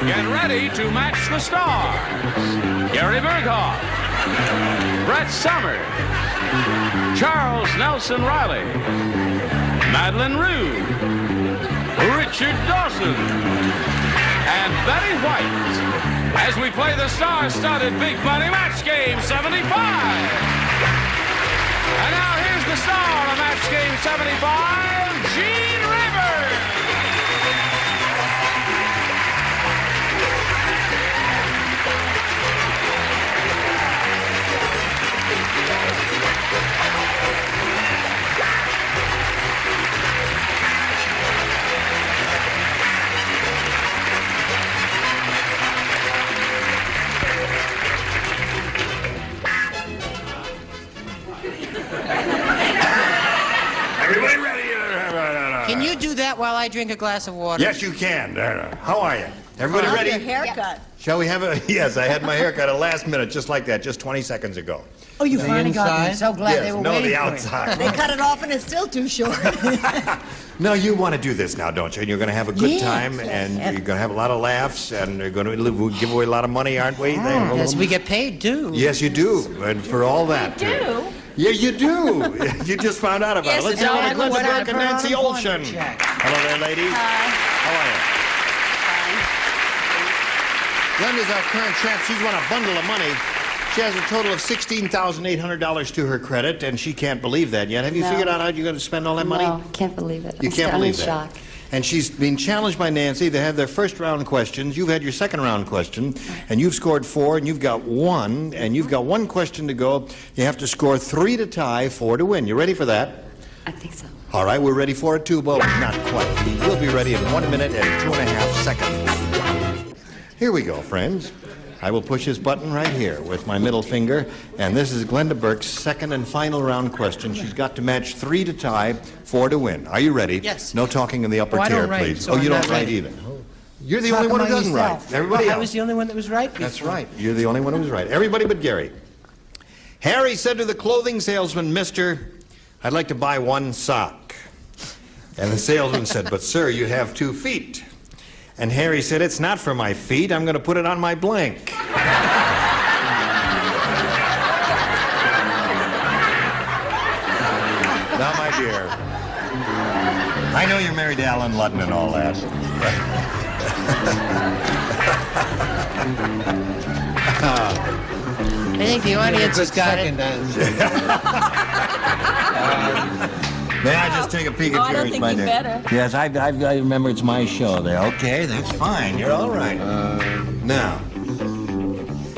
Get ready to match the stars. Gary Burghoff, Brett Summers, Charles Nelson Reilly, Madlyn Rhue, Richard Dawson, and Betty White as we play the star-studded Big Money Match Game 75. And now here's the star of Match Game 75, Gene Rivers. Everybody ready? Can you do that while I drink a glass of water? Yes, you can. How are you? Everybody ready? Your haircut. Shall we have a... Yes, I had my haircut at the last minute, just like that, just 20 seconds ago. Oh, you finally got it. I'm so glad they Yes, were no, waiting the for outside. They cut it off and it's still too short. No, you want to do this now, don't you? And you're going to have a good Yes, time, yes, and yes. you're going to have a lot of laughs, and you're going to give away a lot of money, aren't we? Yes, we get paid, too. Yes, you do, and for all that, too. do? Yeah, you do. You just found out about Yes, it. Let's no, have I a Glenda would Burke and have Nancy her on a Olsson. one check. Hello there, ladies. How are you? Glenda's our current champ. She's won a bundle of money. She has a total of $16,800 to her credit, and she can't believe that yet. Have you No. figured out how you're going to spend all that money? No, can't believe it. You can't I'm believe in that. shock. And she's been challenged by Nancy. They have their first round questions. You've had your second round question, and you've scored 4, and you've got 1, and you've got 1 question to go. You have to score 3 to tie, 4 to win. You ready for that? I think so. All right, we're ready for it too, but not quite. We'll be ready in 1 minute and 2.5 seconds. Here we go, friends. I will push this button right here with my middle finger, and this is Glenda Burke's second and final round question. She's got to match 3 to tie, 4 to win. Are you ready? Yes. No talking in the upper Oh, I tier, don't write, please. so Oh, you I'm don't not write ready. either. You're the only one who about doesn't yourself? write. Everybody I else. was the only one that was right before. That's right. You're the only one who was right. Everybody but Gary. Harry said to the clothing salesman, "Mister, I'd like to buy 1 sock." And the salesman said, "But sir, you have 2 feet." And Harry said, "It's not for my feet. I'm going to put it on my blank." Now, my dear, I know you're married to Alan Ludden and all that. I think the audience has got it. May I just take a peek Oh, at I don't yours, think my you dear? better. Yes, I remember it's my show there. Okay, that's fine. You're all right. Now,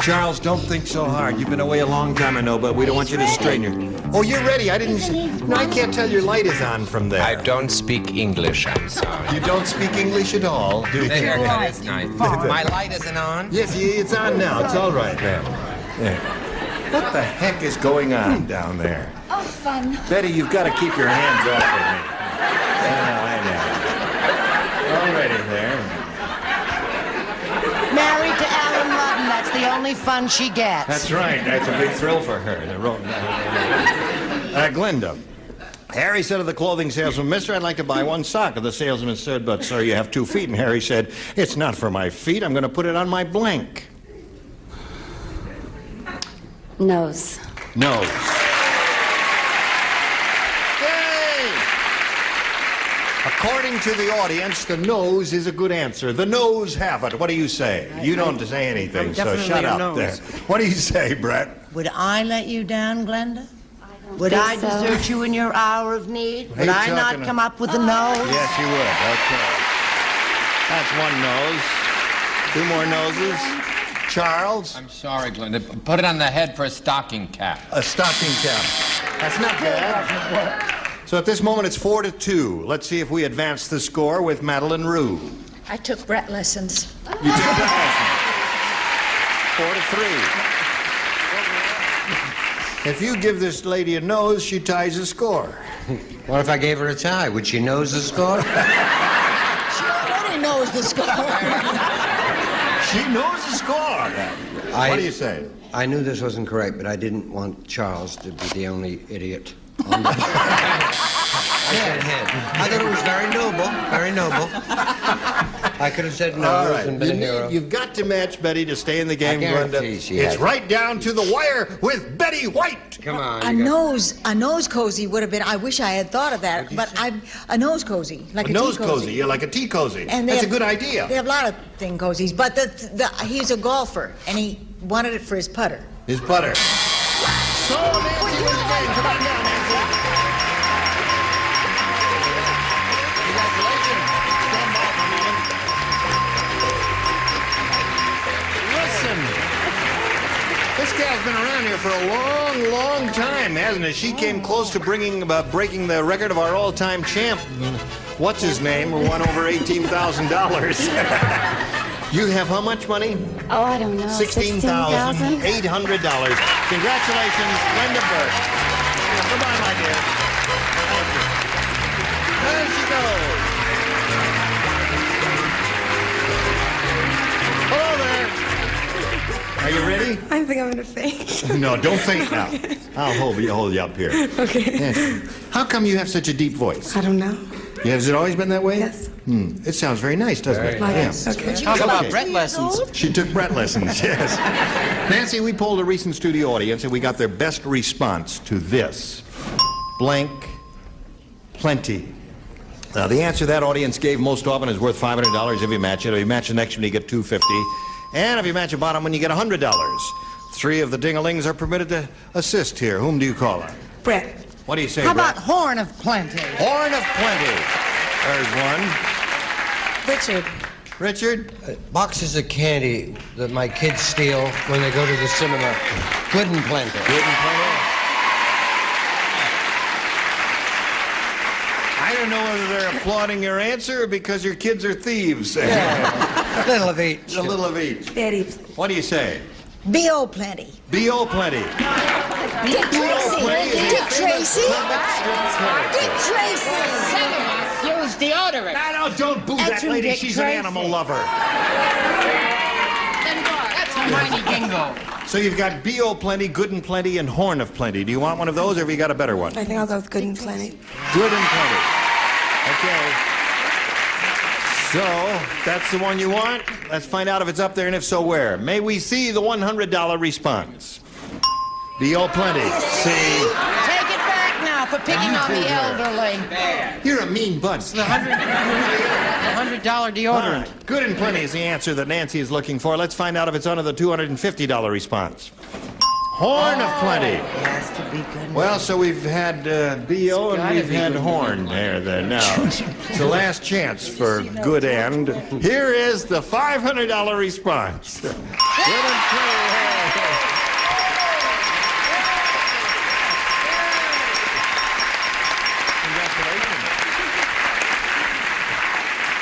Charles, don't think so hard. You've been away a long time, I know, but we don't want you to strain your... Oh, you're ready. I didn't... No, I can't tell your light is on from there. I don't speak English, I'm sorry. You don't speak English at all, do you? The haircut is nice. My light isn't on? Yes, it's on now. It's all right now. Yeah. What the heck is going on down there? Oh, fun. Betty, you've got to keep your hands off of me. I know. All righty there. Married to Alan Ludden, that's the only fun she gets. That's right. That's a big thrill for her. Glenda. Harry said to the clothing salesman, "Mister, I'd like to buy 1 sock." And the salesman said, "But, sir, you have 2 feet." And Harry said, "It's not for my feet. I'm going to put it on my blank." Nose. Nose. Yay! According to the audience, the nose is a good answer. The nose have it. What do you say? You don't say anything, I'm so definitely shut a up nose. there. What do you say, Brett? Would I let you down, Glenda? Would think I so. desert you in your hour of need? What Would are you I not talking come up with a nose? Yes, you would. Okay. That's 1 nose. 2 more noses. Charles? I'm sorry, Glenda. Put it on the head for a stocking cap. A stocking cap. That's not bad. So at this moment, it's 4 to 2. Let's see if we advance the score with Madlyn Rhue. I took Brett lessons. You took the lesson. 4 to 3. If you give this lady a nose, she ties the score. What if I gave her a tie? Would she nose the score? She already knows the score. She knows the score. What do you say? I knew this wasn't correct, but I didn't want Charles to be the only idiot on the... I said head. I thought it was very noble, very noble. I could have said no All right. and been a hero. You've got to match Betty to stay in the game, I Glenda. guarantee she It's has. right down to the wire with Betty White. Come on. A nose cozy would have been. I wish I had thought of that. But a nose cozy, like A a nose tea cozy, yeah, like a tea cozy. And That's a have- good idea. They have a lot of thing cozies, but he's a golfer, and he wanted it for his putter. His putter. So, Nancy wins the game. Come on down, Nancy. Congratulations. Stand by for a moment. Listen. This gal's been around here for a long, long time, hasn't it? She came close to breaking the record of our all-time champ. What's his name? Who won over $18,000. You have how much money? Oh, I don't know. $16,800. Congratulations, Glenda Burke. Goodbye, my dear. Thank you. There she goes. Hello there. Are you ready? I think I'm gonna faint. No, don't faint now. I'll hold you up here. Okay. Yes. How come you have such a deep voice? I don't know. Yeah, has it always been that way? Yes. It sounds very nice, doesn't it? Like Yeah. it. Okay. Talk about Okay. Brett lessons. She took Brett lessons, yes. Nancy, we polled a recent studio audience and we got their best response to this. Blank plenty. Now, the answer that audience gave most often is worth $500 if you match it. If you match the next one, you get $250. And if you match a bottom one, you get $100. 3 of the ding-a-lings are permitted to assist here. Whom do you call on? Brett. What do you say, How Brett? about horn of plenty? Horn of plenty. There's one. Richard. Richard? Boxes of candy that my kids steal when they go to the cinema. Good and plenty. Good and plenty. I don't know whether they're applauding your answer or because your kids are thieves. A little of each. A little of each. Betty. What do you say? B.O. Plenty. B.O. Plenty. Dick Tracy. Plenty is a Dick famous Tracy. comic strip character. Dick Tracy. Use deodorant. No, don't boo that That's from lady. Dick She's an Tracy. animal lover. That's Hermione Gingo. So you've got B.O. Plenty, Good and Plenty, and Horn of Plenty. Do you want one of those or have you got a better one? I think I'll go with good and plenty. Good and Plenty. Okay. So, that's the one you want? Let's find out if it's up there and if so, where. May we see the $100 response? B.O. Plenty. See? Take it back now for picking on the elderly. You're a mean bunch. $100 All deodorant. right. Good and Plenty is the answer that Nancy is looking for. Let's find out if it's under the $250 response. Horn of Plenty. Has to be good. Well, so we've had B.O. and we've had Horn there. Now, it's the last chance for Good and. Here is the $500 response. Good and Plenty.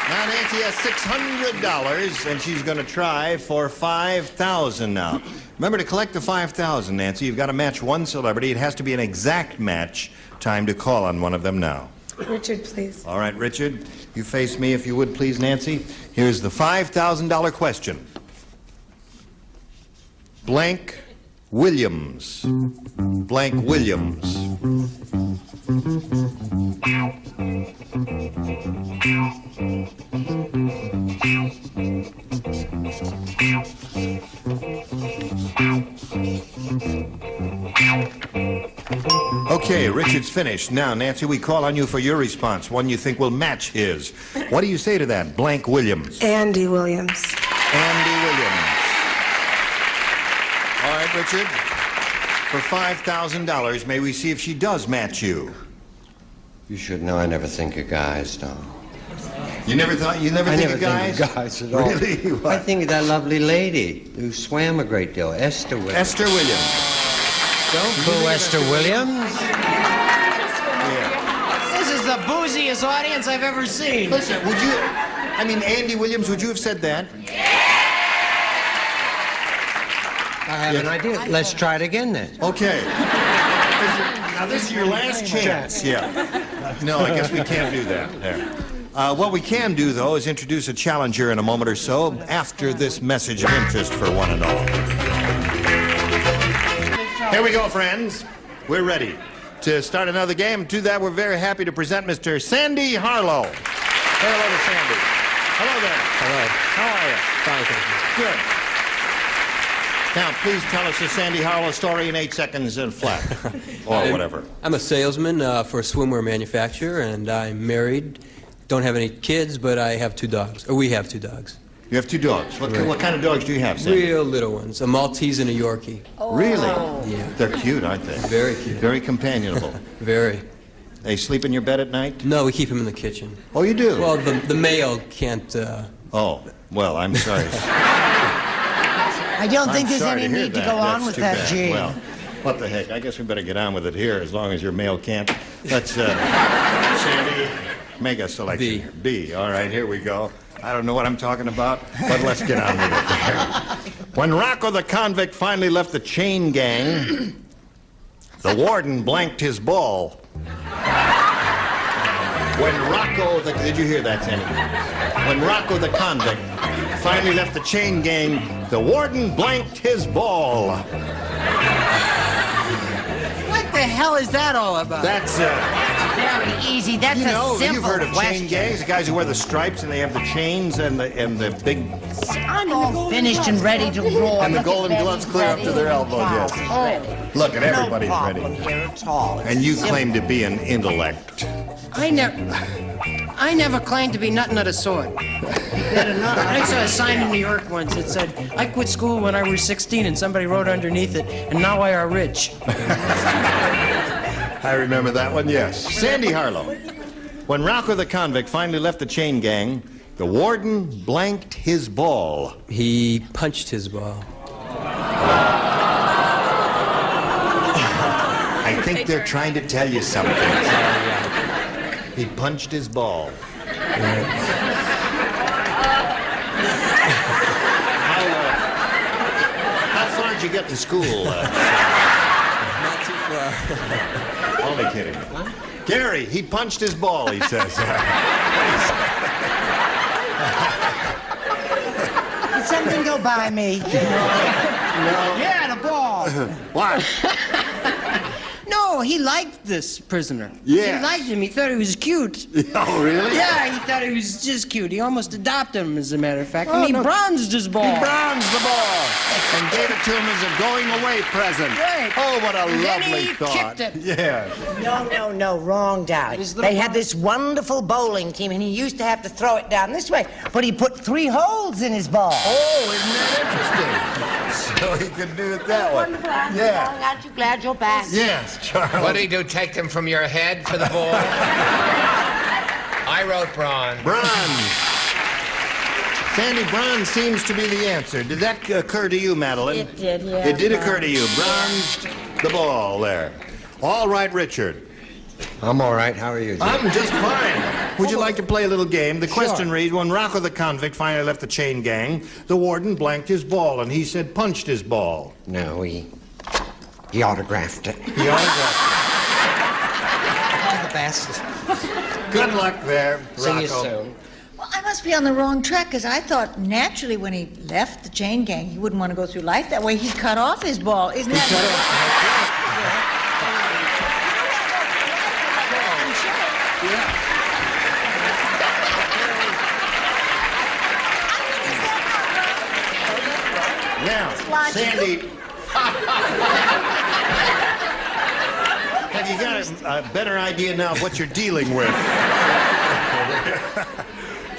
Now Nancy has $600, and she's going to try for $5,000 now. Remember, to collect the $5,000, Nancy, you've got to match one celebrity. It has to be an exact match. Time to call on one of them now. Richard, please. All right, Richard, you face me if you would, please, Nancy. Here's the $5,000 question. Blank Williams. Blank Williams. Okay, Richard's finished. Now, Nancy, we call on you for your response, one you think will match his. What do you say to that? Blank Williams. Andy Williams. Andy Williams. All right, Richard. For $5,000, may we see if she does match you? You should know I never think of guys, Tom. You never think of guys? Think of guys at all. Really? What? I think of that lovely lady who swam a great deal, Esther Williams. Esther Williams. Don't boo Esther Williams. Yeah. This is the booziest audience I've ever seen. Listen, Andy Williams, would you have said that? I have an idea. Let's try it again then. Okay. Now, this is your last chance. Yeah. No, I guess we can't do that. There. What we can do, though, is introduce a challenger in a moment or so after this message of interest for one and all. Here we go, friends. We're ready to start another game. To that, we're very happy to present Mr. Sandy Harlow. Say hello to Sandy. Hello there. Hello. How are you? Fine, thank you. Good. Now, please tell us the Sandy Harlow story in 8 seconds and flat, or whatever. I'm a salesman for a swimwear manufacturer, and I'm married. Don't have any kids, but I have 2 dogs. Or we have 2 dogs. You have 2 dogs. What kind of dogs do you have, Sandy? Real little ones. A Maltese and a Yorkie. Really? Yeah. They're cute, aren't they? Very cute. Very companionable. Very. They sleep in your bed at night? No, we keep them in the kitchen. Oh, you do? Well, the male can't... Oh, well, I'm sorry. I don't think I'm there's sorry any to hear need to that. go on That's with too that, bad. Gene. Well, what the heck? I guess we better get on with it here, as long as your male can't. Let's, Sandy, make a selection. B. Here. B. All right, here we go. I don't know what I'm talking about, but let's get on with it. When Rocco the convict finally left the chain gang, the warden blanked his ball. When Rocco the... Did you hear that, Sandy? When Rocco the convict finally left the chain gang, the warden blanked his ball. What the hell is that all about? That's, Very easy. That's you know, a simple you've heard of question. chain gangs, the guys who wear the stripes and they have the chains and the big... I'm all finished and ready to roll. And the Look at golden Betty's gloves clear up to ready. their elbows, yes. Ready. Look, and everybody's no problem ready. here at all. And you claim to be an intellect. I never claimed to be nothing of the sort. I saw a sign in New York once that said, I quit school when I was 16, and somebody wrote underneath it, and now I are rich. I remember that one, yes. Sandy Harlow. When Rocco the convict finally left the chain gang, the warden blanked his ball. He punched his ball. I think they're trying to tell you something. He punched his ball. How far did you get to school? Not too far. Only kidding. Gary, he punched his ball, he says. Did something go by me? No. Yeah, the ball. What? No, he liked this prisoner. Yes. He liked him. He thought he was cute. Oh, really? Yeah, he thought he was just cute. He almost adopted him, as a matter of fact. Oh, and he no. bronzed his ball. He bronzed the ball and gave it to him as a going-away present. Right. Oh, what a And then lovely he thought. kicked it. Yes. No, wrong, Dad. His little They had brother- this wonderful bowling team, and he used to have to throw it down this way, but he put 3 holes in his ball. Oh, isn't that interesting? So he could do it that way. Yeah. Aren't you glad you're back? Yes, Charles. What do you do, take them from your head for the ball? I wrote bronze. Bronze. Sandy, bronze seems to be the answer. Did that occur to you, Madlyn? It did, yeah. It did occur to you. Bronzed the ball there. All right, Richard. I'm all right. How are you, Jim? I'm just fine. Would you like to play a little game? The question reads, when Rocco the convict finally left the chain gang, the warden blanked his ball, and he said punched his ball. No, he autographed it. He autographed All the best. it. Good luck there, See you Rocco. soon. Well, I must be on the wrong track, because I thought naturally when he left the chain gang, he wouldn't want to go through life that way. He cut off his ball. Isn't that Now, Sandy, have you got a better idea now of what you're dealing with?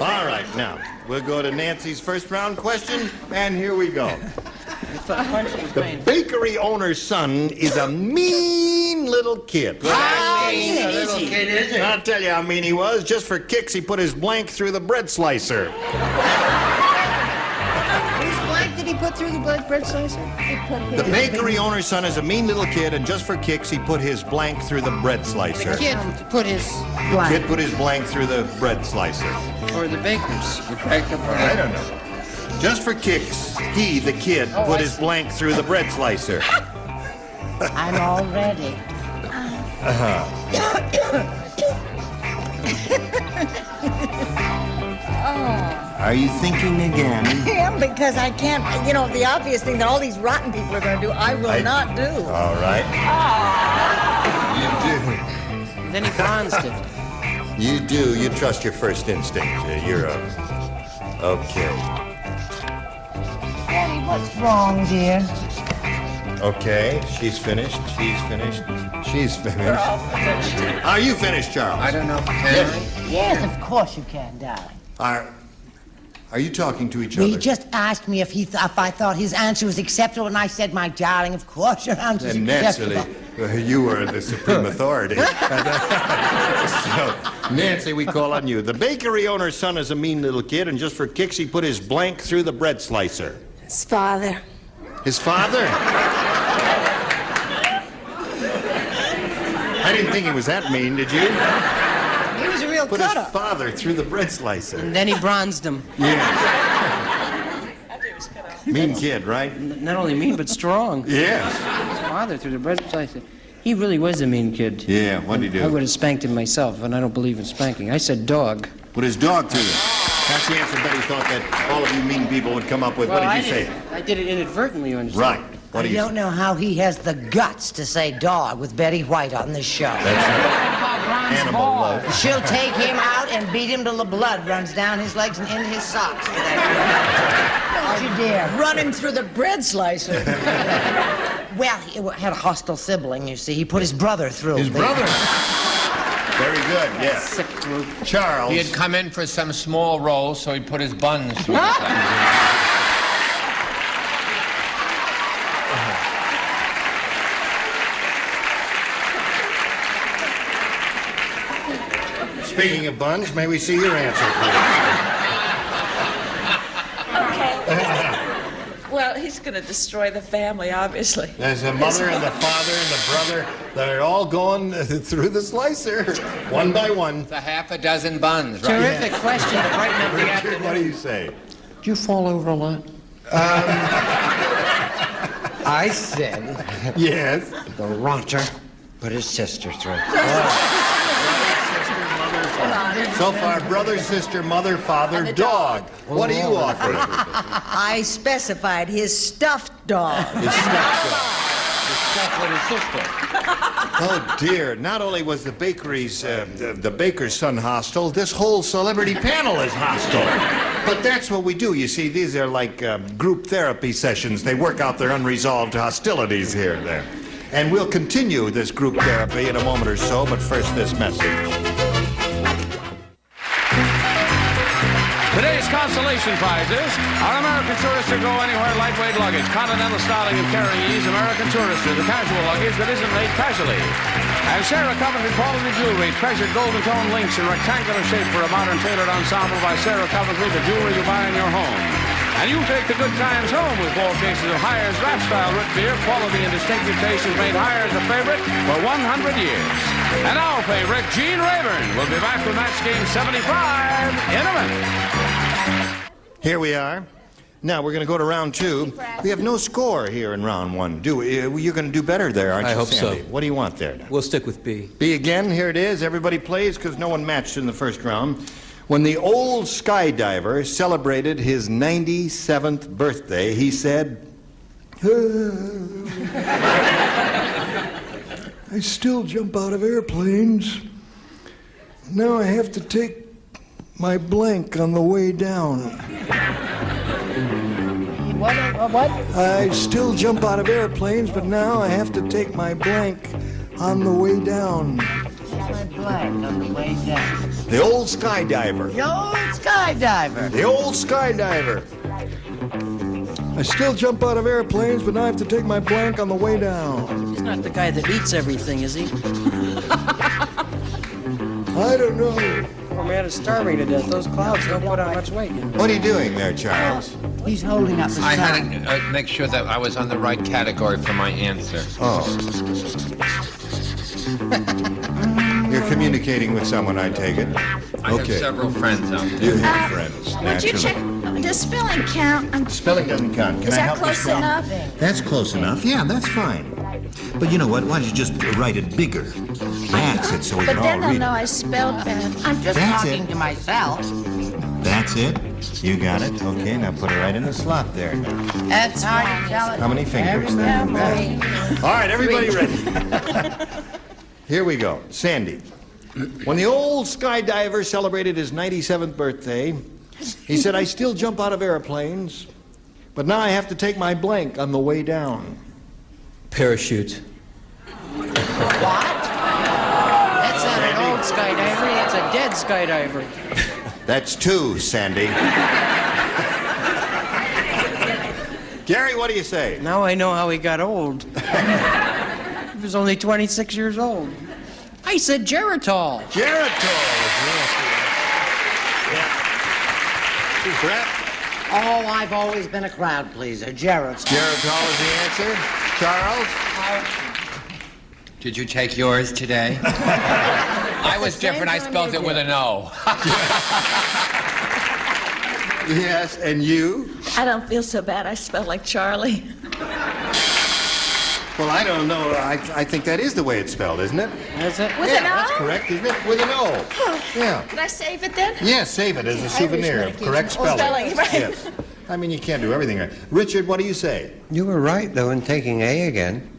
All right, now, we'll go to Nancy's first round question, and here we go. The bakery owner's son is a mean little kid. Little kid, is it? I'll tell you how mean he was. Just for kicks, he put his blank through the bread slicer. Whose blank did he put through the bread slicer? The bakery owner's son is a mean little kid, and just for kicks, he put his blank through the bread slicer. The kid put his Kid put his blank through the bread slicer. or the baker's. I don't know. Just for kicks, he, the kid, put his blank through the bread slicer. I'm all ready. Are you thinking again? I am, because I can't, the obvious thing that all these rotten people are going to do, I will not do. All right. Then he bronzed it. You do. You trust your first instinct. You're a Okay. Daddy, what's wrong, dear? Okay, she's finished. She's finished. She's finished. Are you finished, Charles? I don't know. Can I? Yes, of course you can, darling. Are you talking to each Well, other? he just asked me if I thought his answer was acceptable, and I said, my darling, of course your answer is And acceptable. naturally, you were the supreme authority. So, Nancy, we call on you. The bakery owner's son is a mean little kid, and just for kicks, he put his blank through the bread slicer. His father. His father? I didn't think he was that mean, did you? He was a real Put his cutter. father through the bread slicer. And then he bronzed him. Yeah. Mean kid, right? Not only mean, but strong. Yes. His father through the bread slicer. He really was a mean kid. Yeah, what'd he do? I would have spanked him myself, and I don't believe in spanking. I said dog. Put his dog through it. That's the answer Betty thought that all of you mean people would come up with. What did you say? I did it inadvertently, you understand? Right. What do I you don't know how he has the guts to say dog with Betty White on this show. That's right. Animal love. She'll take him out and beat him till the blood runs down his legs and into his socks. Don't you dare. Run him through the bread slicer. Well, he had a hostile sibling, you see. He put his brother through. His brother. Very good, yes. Sick group. Charles. He had come in for some small rolls, so he put his buns through the slicer. Speaking of buns, may we see your answer, please? Okay. Well, he's going to destroy the family, obviously. There's a mother and the father and the brother that are all going through the slicer, one by one. It's a half a dozen buns, right? Terrific question to brighten up the Richard, afternoon. what do you say? Do you fall over a lot? I said Yes. the rotter put his sister through. So far, brother, sister, mother, father, dog. What do you offer? I specified his stuffed dog. His stuffed dog. Oh dear! Not only was the bakery's the baker's son hostile, this whole celebrity panel is hostile. But that's what we do. You see, these are like group therapy sessions. They work out their unresolved hostilities here and there. And we'll continue this group therapy in a moment or so. But first, this message. Today's consolation prizes are American Tourister Go Anywhere lightweight luggage, continental styling and carrying ease, American Tourister, the casual luggage that isn't made casually. And Sarah Coventry quality jewelry, treasured golden tone links in rectangular shape for a modern tailored ensemble by Sarah Coventry, the jewelry you buy in your home. And you take the good times home with 4 cases of Hires draft style root beer. Quality and distinctive taste has made Hires a favorite for 100 years. And our favorite, Gene Rayburn, will be back with Match Game 75 in a minute. Here we are. Now we're going to go to round 2. We have no score here in round 1, do we? You're going to do better there, aren't you, I hope Sandy? so. What do you want there? We'll stick with B. B again. Here it is. Everybody plays because no one matched in the first round. When the old skydiver celebrated his 97th birthday, he said, I still jump out of airplanes. Now I have to take my blank on the way down. What? I still jump out of airplanes, but now I have to take my blank on the way down. My blank on the way down. The old skydiver. The old skydiver. The old skydiver. I still jump out of airplanes, but now I have to take my blank on the way down. He's not the guy that eats everything, is he? I don't know. Poor man is starving to death. Those clouds don't put on much weight. You know? What are you doing there, Charles? He's holding up the I sign. had to make sure that I was on the right category for my answer. Oh. You're communicating with someone, I take it. I have several friends out there. You have friends, Would you check? naturally. Does spelling count? Spelling doesn't count. Can Is I that help you close spell? enough? That's close enough. Yeah, that's fine. But you know what? Why don't you just write it bigger? That's it, so we But can then all they'll read know it. I spelled bad. I'm just That's talking it. to myself. That's it. You got it. Okay, now put it right in the slot there. That's hard to tell it. How many fingers? Every All right, everybody ready? Here we go. Sandy. When the old skydiver celebrated his 97th birthday, He said, I still jump out of airplanes, but now I have to take my blank on the way down. Parachute. What? That's not an old skydiver, that's a dead skydiver. That's 2, Sandy. Gary, what do you say? Now I know how he got old. He was only 26 years old. I said Geritol. Geritol. Yeah. Brett? Oh, I've always been a crowd pleaser. Geritol. Geritol is the answer. Charles? Did you take yours today? I was different. I spelled it with an O. Yes, and you? I don't feel so bad. I spell like Charlie. Well, I don't know. I think that is the way it's spelled, isn't it? Is it? With Yeah, an O? that's correct, isn't it? With an O. Yeah. Can I save it then? Yes, save it as a souvenir of correct spelling. spelling, right. Yes. I mean, you can't do everything right. Richard, what do you say? You were right, though, in taking A again.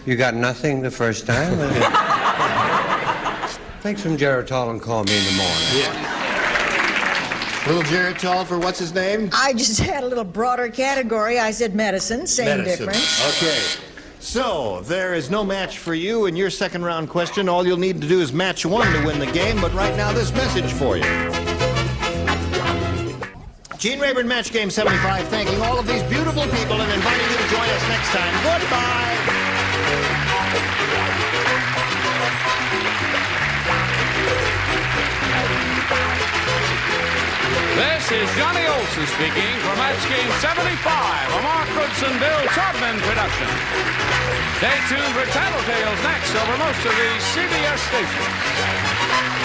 You got nothing the first time. Take some Geritol and call me in the morning. Yeah. Little Geritol for what's his name? I just had a little broader category. I said medicine, same difference. Okay. So, there is no match for you in your second round question. All you'll need to do is match 1 to win the game, but right now this message for you. Gene Rayburn, Match Game 75, thanking all of these beautiful people and inviting you to join us next time. Goodbye! This is Johnny Olson speaking for Match Game 75, a Mark Goodson, Bill Todman production. Stay tuned for Tattletales next over most of the CBS stations.